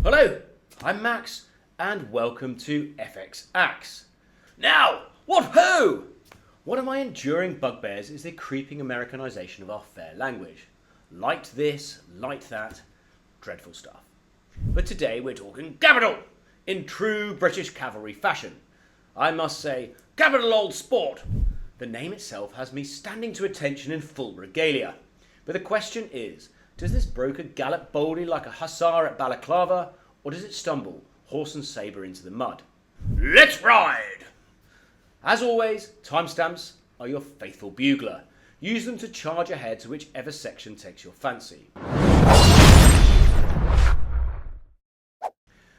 Hello, I'm Max, and welcome to FX Axe. Now, what ho! One of my enduring bugbears is the creeping Americanization of our fair language. Liked this, liked that, dreadful stuff. But today we're talking capital, in true British cavalry fashion. I must say, capital old sport. The name itself has me standing to attention in full regalia. But the question is, does this broker gallop boldly like a hussar at Balaclava, or does it stumble, horse and sabre, into the mud? Let's ride! As always, timestamps are your faithful bugler. Use them to charge ahead to whichever section takes your fancy.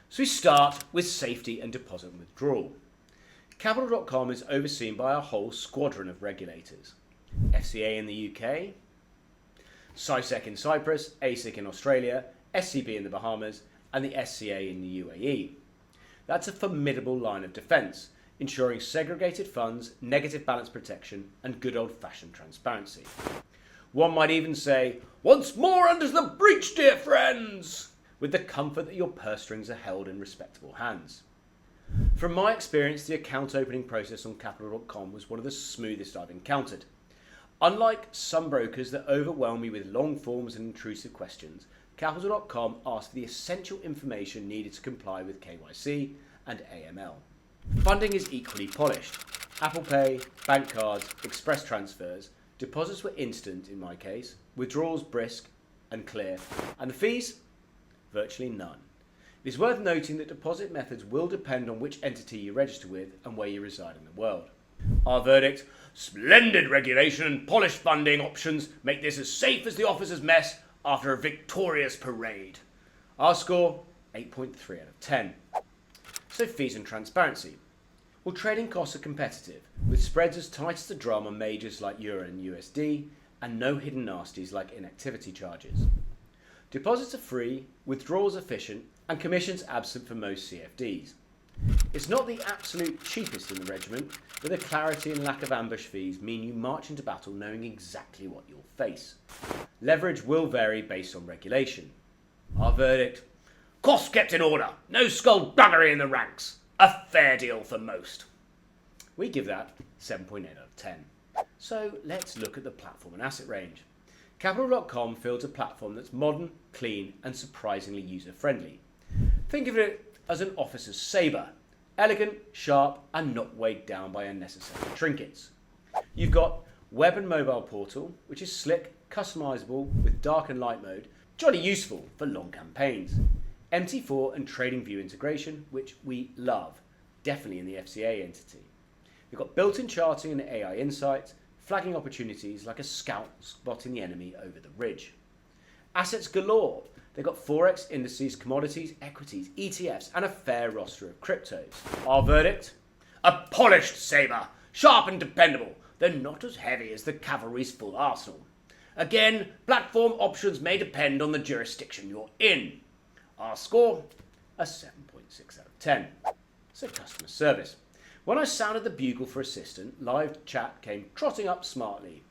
So we start with safety and deposit and withdrawal. Capital.com is overseen by a whole squadron of regulators. FCA in the UK, CISEC in Cyprus, ASIC in Australia, SCB in the Bahamas, and the SCA in the UAE. That's a formidable line of defence, ensuring segregated funds, negative balance protection, and good old-fashioned transparency. One might even say, once more under the breach, dear friends, with the comfort that your purse strings are held in respectable hands. From my experience, the account opening process on Capital.com was one of the smoothest I've encountered. Unlike some brokers that overwhelm me with long forms and intrusive questions, Capital.com asks for the essential information needed to comply with KYC and AML. Funding is equally polished. Apple Pay, bank cards, express transfers, deposits were instant in my case, withdrawals brisk and clear, and the fees? Virtually none. It is worth noting that deposit methods will depend on which entity you register with and where you reside in the world. Our verdict: splendid regulation and polished funding options make this as safe as the officer's mess after a victorious parade. Our score, 8.3 out of 10. So fees and transparency. Well, trading costs are competitive, with spreads as tight as the drum on majors like Euro and USD, and no hidden nasties like inactivity charges. Deposits are free, withdrawals efficient, and commissions absent for most CFDs. It's not the absolute cheapest in the regiment, but the clarity and lack of ambush fees mean you march into battle knowing exactly what you'll face. Leverage will vary based on regulation. Our verdict: costs kept in order, no skullduggery in the ranks, a fair deal for most. We give that 7.8 out of 10. So let's look at the platform and asset range. Capital.com builds a platform that's modern, clean, and surprisingly user-friendly. Think of it as an officer's sabre, elegant, sharp, and not weighed down by unnecessary trinkets. You've got web and mobile portal, which is slick, customizable with dark and light mode, jolly useful for long campaigns. MT4 and trading view integration, which we love, definitely in the FCA entity. You've got built-in charting and AI insights, flagging opportunities like a scout spotting the enemy over the ridge. Assets galore. They've got Forex, indices, commodities, equities, ETFs, and a fair roster of cryptos. Our verdict? A polished sabre, sharp and dependable, though not as heavy as the cavalry's full arsenal. Again, platform options may depend on the jurisdiction you're in. Our score? A 7.6 out of 10. So customer service. When I sounded the bugle for assistant, live chat came trotting up smartly.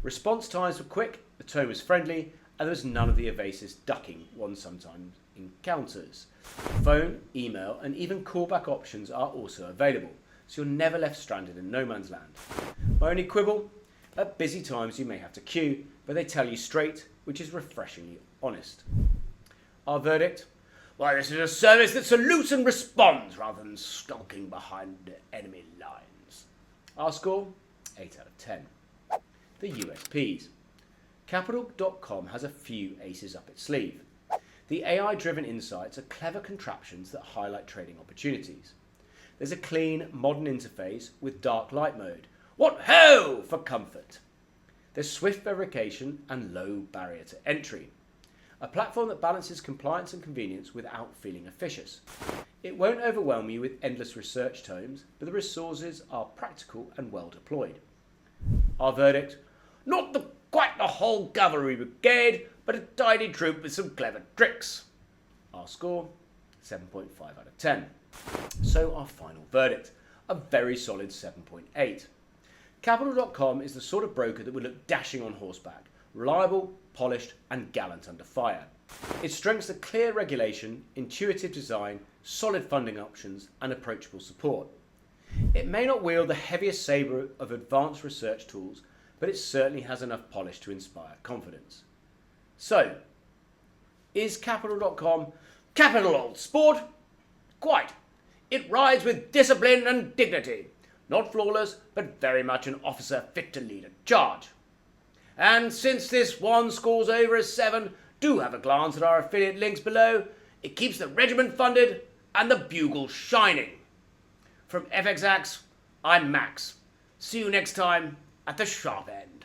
Response times were quick, the tone was friendly, and there was none of the evasive ducking one sometimes encounters. Phone, email, and even callback options are also available, so you're never left stranded in no man's land. My only quibble? At busy times you may have to queue, but they tell you straight, which is refreshingly honest. Our verdict? Why, this is a service that salutes and responds rather than skulking behind enemy lines. Our score? 8 out of 10. The USPs. Capital.com has a few aces up its sleeve. The AI-driven insights are clever contraptions that highlight trading opportunities. There's a clean, modern interface with dark light mode. What ho for comfort! There's swift verification and low barrier to entry. A platform that balances compliance and convenience without feeling officious. It won't overwhelm you with endless research tomes, but the resources are practical and well deployed. Our verdict? Not quite the whole cavalry brigade, but a tidy troop with some clever tricks. Our score? 7.5 out of 10. So our final verdict, a very solid 7.8. Capital.com is the sort of broker that would look dashing on horseback, reliable, polished, and gallant under fire. Its strengths are clear regulation, intuitive design, solid funding options, and approachable support. It may not wield the heaviest sabre of advanced research tools, but it certainly has enough polish to inspire confidence. So, is Capital.com capital old sport? Quite. It rides with discipline and dignity. Not flawless, but very much an officer fit to lead a charge. And since this one scores over a 7, do have a glance at our affiliate links below. It keeps the regiment funded and the bugle shining. From FXAX, I'm Max. See you next time at the sharp end.